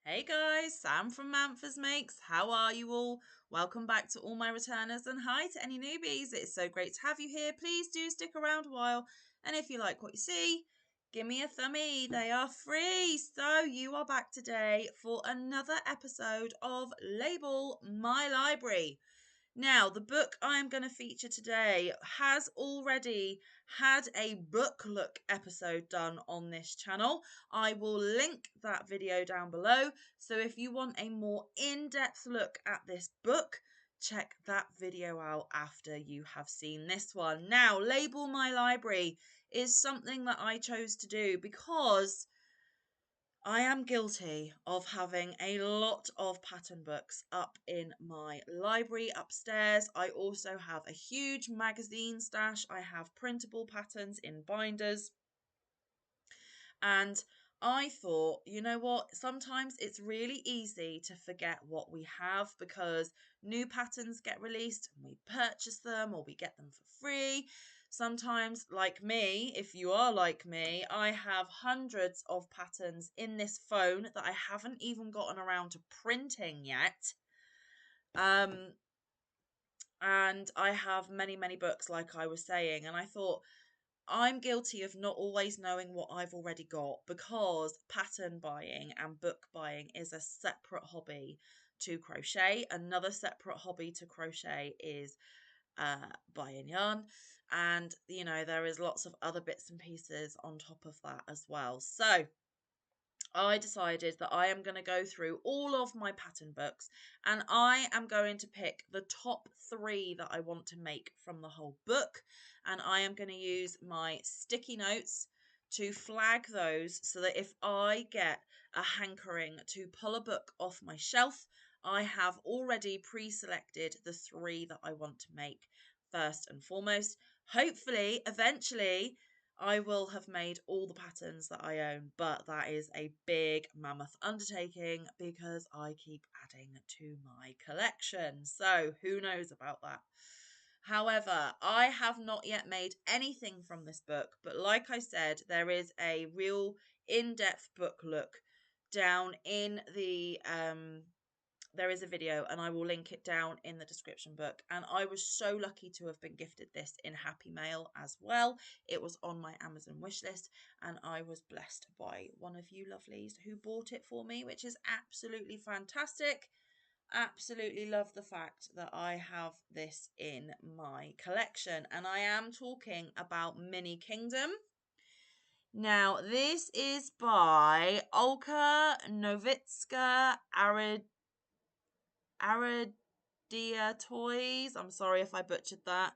Hey guys, Sam from Manfa's Makes. How are you all? Welcome back to all my returners and hi to any newbies. It's so great to have you here. Please do stick around a while. And if you like what you see, give me a thumbie. They are free. So you are back today for another episode of Label My Library. Now, the book I am going to feature today has already had a book look episode done on this channel. I will link that video down below. So if you want a more in-depth look at this book, check that video out after you have seen this one. Now, Label My Library is something that I chose to do because I am guilty of having a lot of pattern books up in my library upstairs. I also have a huge magazine stash. I have printable patterns in binders. And I thought, you know what? Sometimes it's really easy to forget what we have because new patterns get released and we purchase them or we get them for free. Sometimes, like me, if you are like me, I have hundreds of patterns in this phone that I haven't even gotten around to printing yet. And I have many, many books, like I was saying, and I thought, I'm guilty of not always knowing what I've already got because pattern buying and book buying is a separate hobby to crochet. Another separate hobby to crochet is buying yarn, and there is lots of other bits and pieces on top of that as well. So I decided that I am going to go through all of my pattern books and I am going to pick the top 3 that I want to make from the whole book. And I am going to use my sticky notes to flag those so that if I get a hankering to pull a book off my shelf, I have already pre-selected the 3 that I want to make first and foremost. Hopefully, eventually, I will have made all the patterns that I own, but that is a big mammoth undertaking because I keep adding to my collection. So who knows about that? However, I have not yet made anything from this book, but like I said, there is a real in-depth book look down in the there is a video and I will link it down in the description book. And I was so lucky to have been gifted this in Happy Mail as well. It was on my Amazon wishlist and I was blessed by one of you lovelies who bought it for me, which is absolutely fantastic. Absolutely love the fact that I have this in my collection. And I am talking about Mini Kingdom. Now, this is by Olka Novitska Aradia Toys, I'm sorry if I butchered that,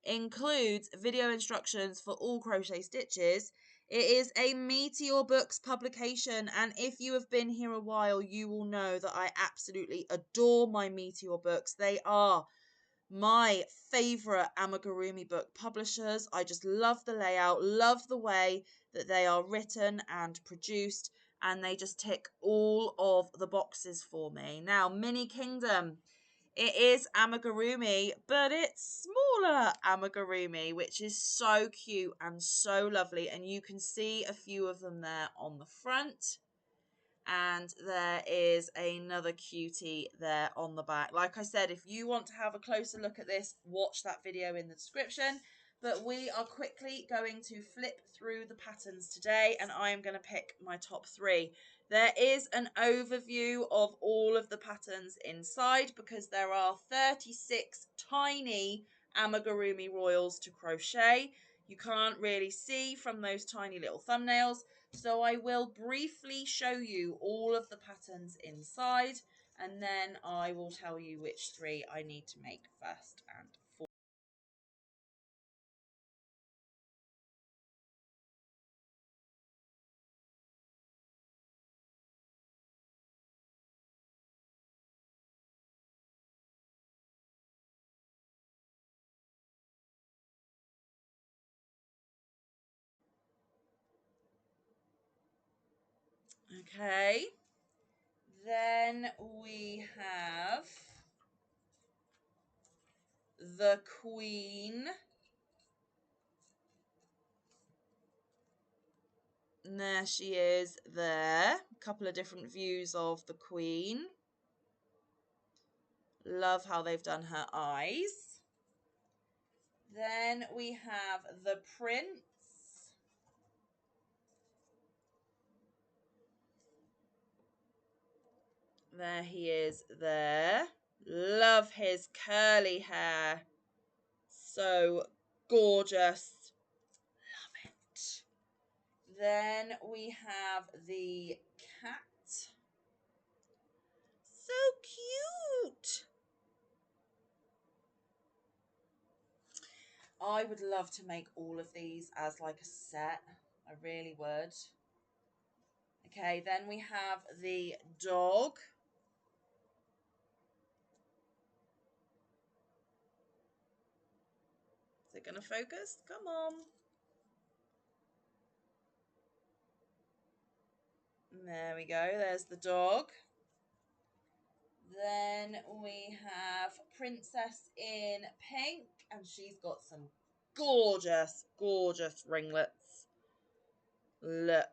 includes video instructions for all crochet stitches. It is a Meteor Books publication, and if you have been here a while, you will know that I absolutely adore my Meteor Books. They are my favorite amigurumi book publishers. I just love the layout, love the way that they are written and produced, and they just tick all of the boxes for me. Now, Mini Kingdom, it is amigurumi, but it's smaller amigurumi, which is so cute and so lovely, and you can see a few of them there on the front. And there is another cutie there on the back. Like I said, if you want to have a closer look at this, watch that video in the description. But we are quickly going to flip through the patterns today, and I am going to pick my top 3. There is an overview of all of the patterns inside because there are 36 tiny amigurumi royals to crochet. You can't really see from those tiny little thumbnails, so I will briefly show you all of the patterns inside, and then I will tell you which 3 I need to make first and foremost. Okay, then we have the Queen. And there she is there. A couple of different views of the Queen. Love how they've done her eyes. Then we have the Prince. There he is there. Love his curly hair. So gorgeous. Love it. Then we have the cat. So cute. I would love to make all of these as like a set. I really would. Okay, then we have the dog. Is it going to focus? Come on. There we go. There's the dog. Then we have Princess in pink, and she's got some gorgeous, gorgeous ringlets. Look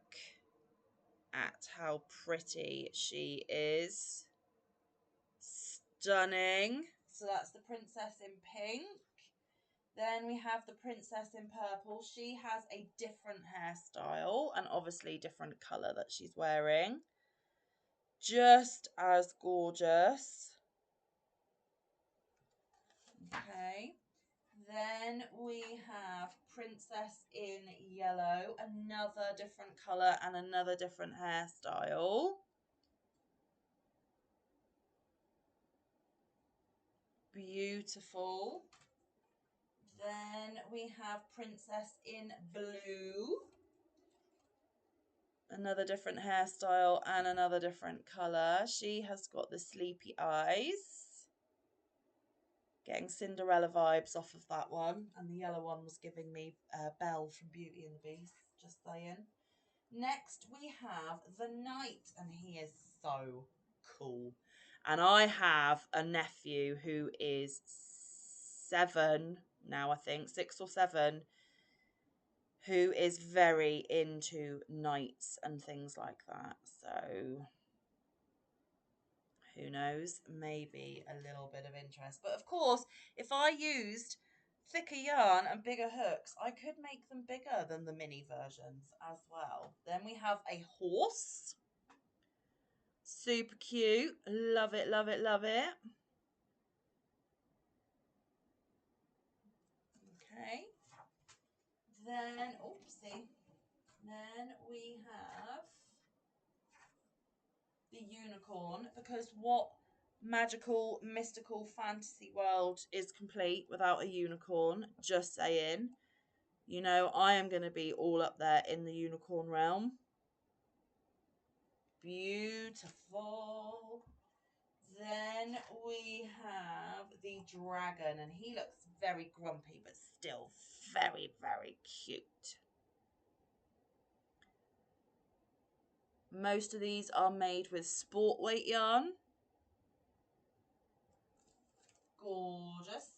at how pretty she is. Stunning. So that's the Princess in pink. Then we have the Princess in purple. She has a different hairstyle and obviously different colour that she's wearing. Just as gorgeous. Okay. Then we have Princess in yellow. Another different colour and another different hairstyle. Beautiful. Then we have Princess in blue. Another different hairstyle and another different colour. She has got the sleepy eyes. Getting Cinderella vibes off of that one. And the yellow one was giving me Belle from Beauty and the Beast. Just saying. Next we have the Knight. And he is so cool. And I have a nephew who is 7 now, I think. 6 or 7. Who is very into knights and things like that. So, who knows? Maybe a little bit of interest. But of course, if I used thicker yarn and bigger hooks, I could make them bigger than the mini versions as well. Then we have a horse. Super cute. Love it, love it, love it. Okay. Then, oopsie. Then we have the unicorn, because what magical, mystical fantasy world is complete without a unicorn? Just saying. You know, I am going to be all up there in the unicorn realm. Beautiful. Then we have the dragon, and he looks very grumpy, but still very, very cute. Most of these are made with sport weight yarn. Gorgeous.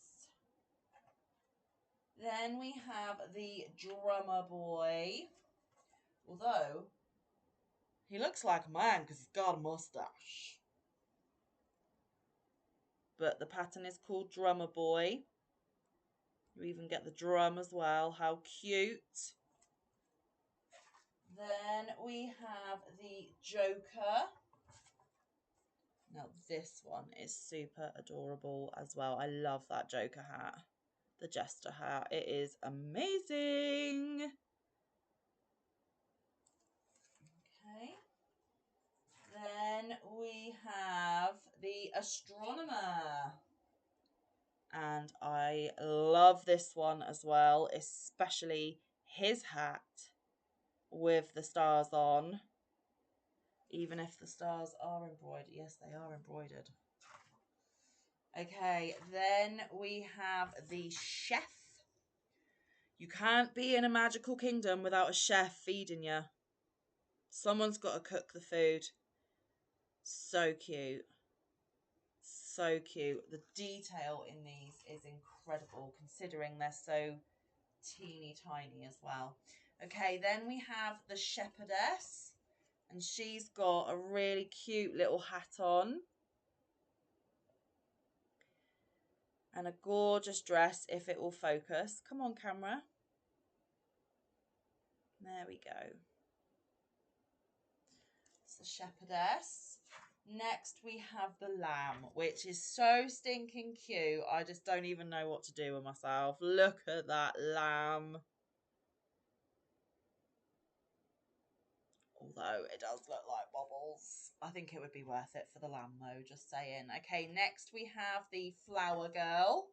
Then we have the drummer boy. Although, he looks like a man because he's got a mustache. But the pattern is called Drummer Boy. You even get the drum as well. How cute. Then we have the Joker. Now this one is super adorable as well. I love that Joker hat. The Jester hat. It is amazing. Okay. Then we have the Astronomer. And I love this one as well, especially his hat with the stars on. Even if the stars are embroidered. Yes, they are embroidered. Okay, then we have the chef. You can't be in a magical kingdom without a chef feeding you. Someone's got to cook the food. So cute. So cute. The detail in these is incredible considering they're so teeny tiny as well. Okay, then we have the shepherdess, and she's got a really cute little hat on. And a gorgeous dress, if it will focus. Come on, camera. There we go. It's the shepherdess. Next, we have the lamb, which is so stinking cute. I just don't even know what to do with myself. Look at that lamb. Although it does look like bubbles. I think it would be worth it for the lamb though, just saying. Okay, next we have the flower girl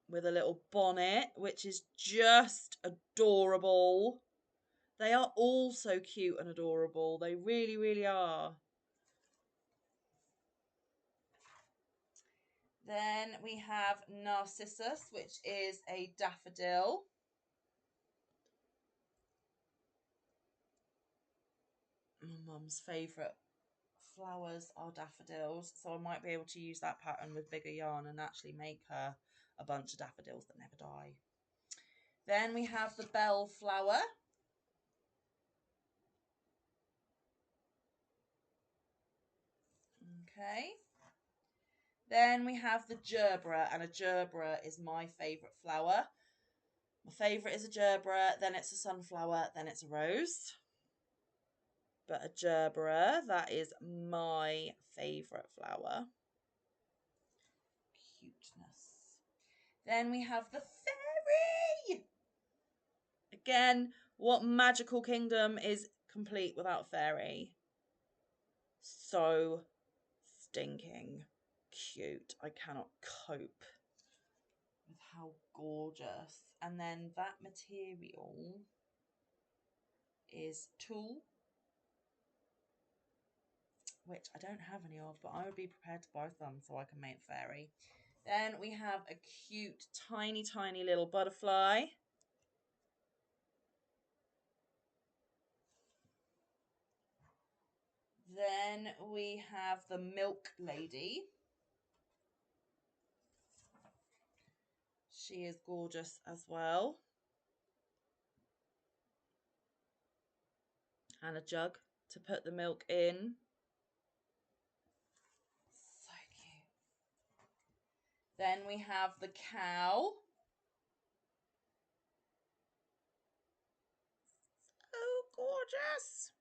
with a little bonnet, which is just adorable. They are all so cute and adorable. They really, really are. Then we have Narcissus, which is a daffodil. My mum's favourite flowers are daffodils, so I might be able to use that pattern with bigger yarn and actually make her a bunch of daffodils that never die. Then we have the bellflower. Okay. Then we have the gerbera, and a gerbera is my favourite flower. My favourite is a gerbera, then it's a sunflower, then it's a rose. But a gerbera, that is my favourite flower. Cuteness. Then we have the fairy. Again, what magical kingdom is complete without fairy? So stinking cute. I cannot cope with how gorgeous. And then that material is tulle, which I don't have any of, but I would be prepared to buy some so I can make fairy. Then we have a cute, tiny, tiny little butterfly. Then we have the milk lady. She is gorgeous as well. And a jug to put the milk in. So cute. Then we have the cow. So gorgeous.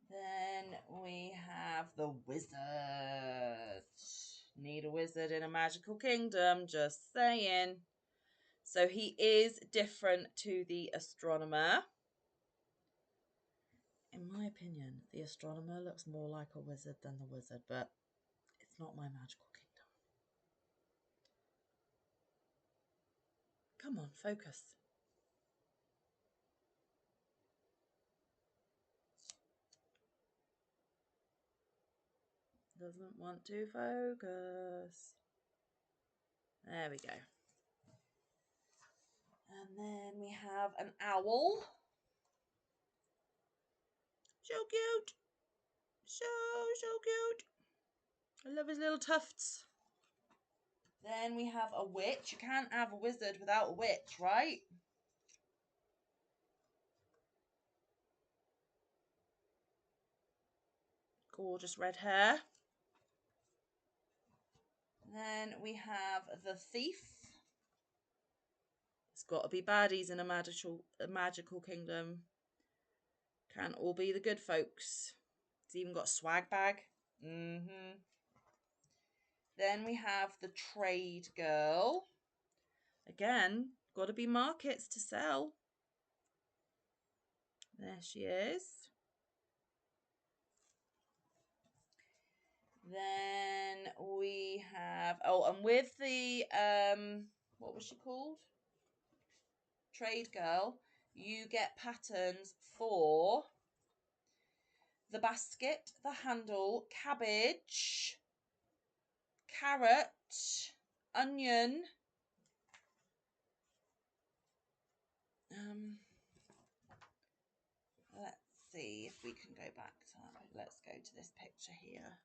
Then we have the wizard. Need a wizard in a magical kingdom, just saying. So he is different to the astronomer. In my opinion, the astronomer looks more like a wizard than the wizard, but it's not my magical kingdom. Come on, focus. Doesn't want to focus. There we go. And then we have an owl. So cute. So cute. I love his little tufts. Then we have a witch. You can't have a wizard without a witch, right? Gorgeous red hair. Then we have the thief. It's got to be baddies in a magical kingdom. Can't all be the good folks. It's even got a swag bag. Then we have the trade girl. Again, got to be markets to sell. There she is. Then we have, and with the, what was she called? Trade girl, you get patterns for the basket, the handle, cabbage, carrot, onion, let's see if we can go back to, let's go to this picture here.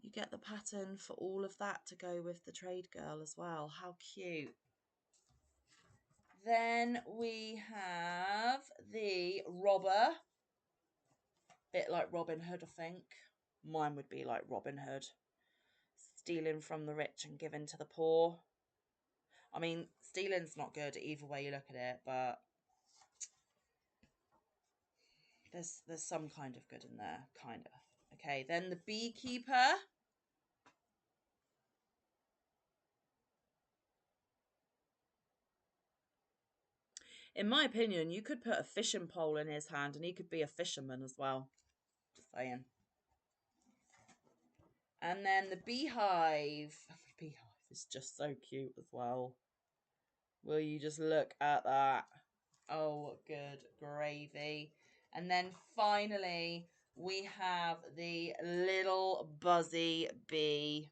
You get the pattern for all of that to go with the trade girl as well. How cute. Then we have the robber. Bit like Robin Hood, I think. Mine would be like Robin Hood. Stealing from the rich and giving to the poor. I mean, stealing's not good either way you look at it, but there's some kind of good in there, kind of. Okay, then the beekeeper. In my opinion, you could put a fishing pole in his hand and he could be a fisherman as well. Just saying. And then the beehive. The beehive is just so cute as well. Will you just look at that? Oh, good gravy. And then finally, we have the little buzzy bee.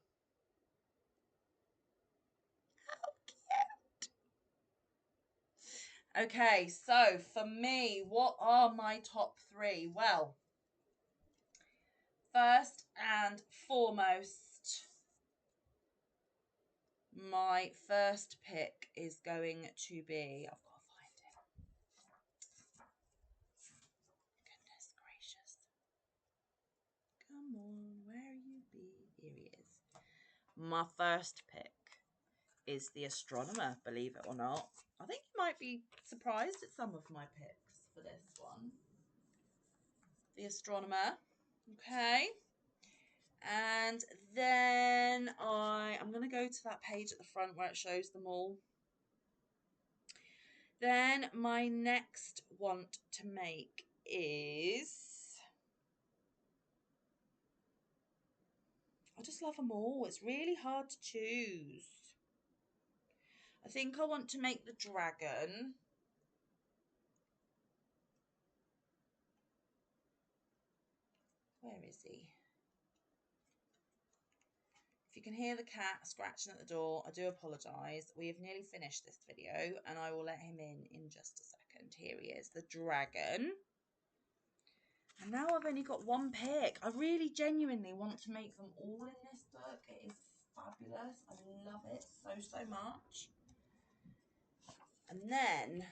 How cute. Okay, so for me, what are my top three? Well, first and foremost, my first pick is going to be, I've got to find it. Goodness gracious. Come on, where you be? Here he is. My first pick is the astronomer, believe it or not. I think you might be surprised at some of my picks for this one. The astronomer. Okay. And then I'm going to go to that page at the front where it shows them all. Then my next want to make is... I just love them all. It's really hard to choose. I think I want to make the dragon. Where is he? If you can hear the cat scratching at the door, I do apologise. We have nearly finished this video and I will let him in just a second. Here he is, the dragon. And now I've only got one pick. I really genuinely want to make them all in this book. It is fabulous. I love it so much. And then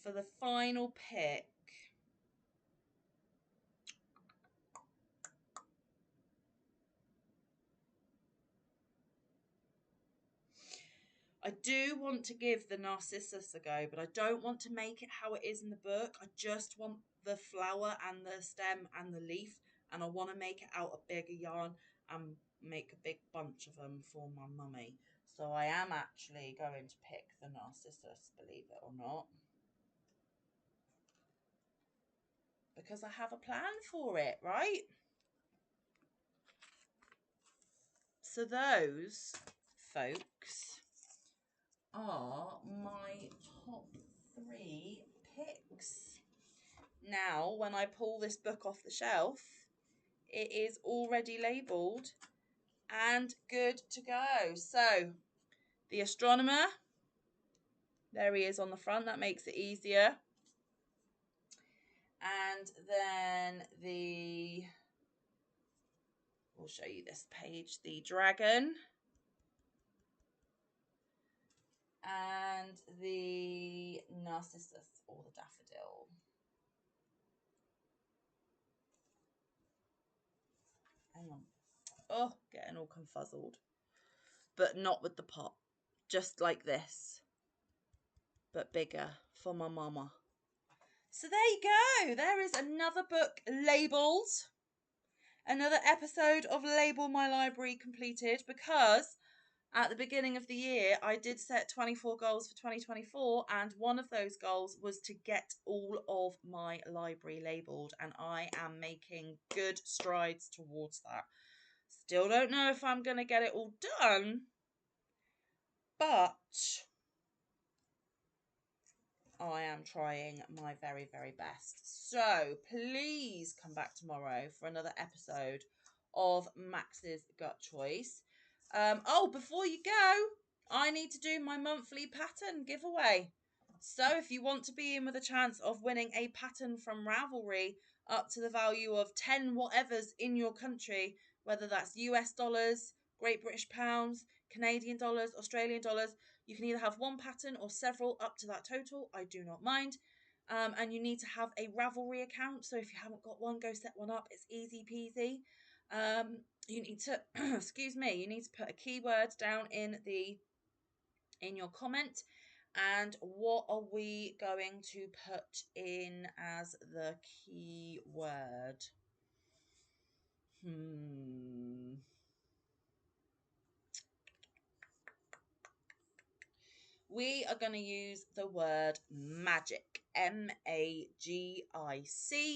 for the final pick, I do want to give the Narcissus a go, but I don't want to make it how it is in the book. I just want the flower and the stem and the leaf, and I want to make it out of bigger yarn and make a big bunch of them for my mummy. So I am actually going to pick the Narcissus, believe it or not, because I have a plan for it, right? So those, folks, are my top three picks. Now, when I pull this book off the shelf, it is already labelled and good to go. So, the astronomer, there he is on the front. That makes it easier. And then we'll show you this page, the dragon. And the Narcissus or the daffodil. Hang on. Oh, getting all confuzzled. But not with the pot. Just like this. But bigger for my mama. So there you go. There is another book labelled. Another episode of Label My Library completed, because at the beginning of the year, I did set 24 goals for 2024, and one of those goals was to get all of my library labelled, and I am making good strides towards that. Still don't know if I'm going to get it all done, but I am trying my very, very best. So please come back tomorrow for another episode of Max's Gut Choice. Before you go, I need to do my monthly pattern giveaway. So if you want to be in with a chance of winning a pattern from Ravelry up to the value of 10 whatevers in your country, whether that's US dollars, Great British pounds, Canadian dollars, Australian dollars. You can either have one pattern or several up to that total. I do not mind. And you need to have a Ravelry account. So if you haven't got one, go set one up. It's easy peasy. You need to, excuse me, you need to put a keyword down in your comment. And what are we going to put in as the keyword? We are going to use the word magic, MAGIC.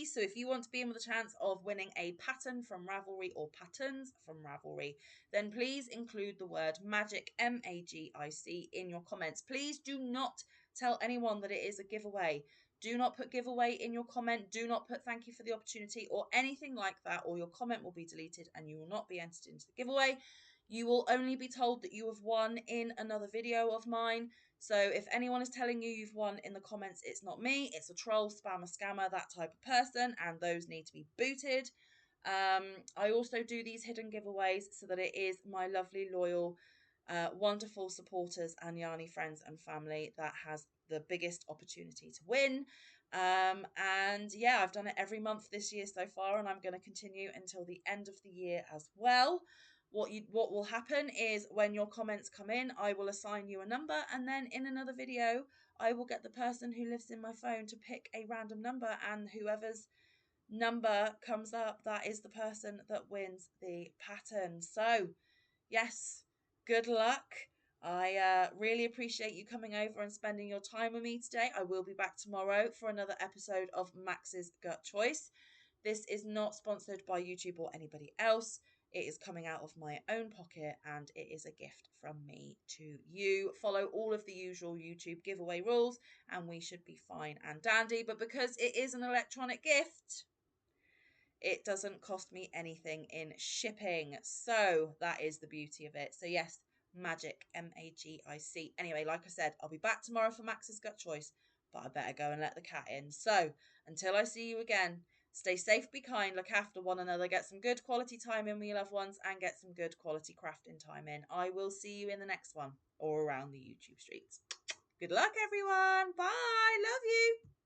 So if you want to be in with a chance of winning a pattern from Ravelry or patterns from Ravelry, then please include the word magic, MAGIC, in your comments. Please do not tell anyone that it is a giveaway. Do not put giveaway in your comment. Do not put thank you for the opportunity or anything like that, or your comment will be deleted and you will not be entered into the giveaway. You will only be told that you have won in another video of mine. So if anyone is telling you you've won in the comments, it's not me. It's a troll, spammer, scammer, that type of person, and those need to be booted. I also do these hidden giveaways so that it is my lovely, loyal, wonderful supporters and Yarny friends and family that has the biggest opportunity to win. And yeah, I've done it every month this year so far, and I'm going to continue until the end of the year as well. What will happen is when your comments come in, I will assign you a number, and then in another video I will get the person who lives in my phone to pick a random number, and whoever's number comes up, that is the person that wins the pattern. So yes, good luck. I really appreciate you coming over and spending your time with me today. I will be back tomorrow for another episode of Max's Gut Choice. This is not sponsored by YouTube or anybody else. It is coming out of my own pocket and it is a gift from me to you. Follow all of the usual YouTube giveaway rules and we should be fine and dandy. But because it is an electronic gift, it doesn't cost me anything in shipping. So that is the beauty of it. So yes, magic, MAGIC. Anyway, like I said, I'll be back tomorrow for Max's Gut Choice, but I better go and let the cat in. So until I see you again, stay safe, be kind, look after one another, get some good quality time in with your loved ones, and get some good quality crafting time in. I will see you in the next one or around the YouTube streets. Good luck, everyone. Bye. Love you.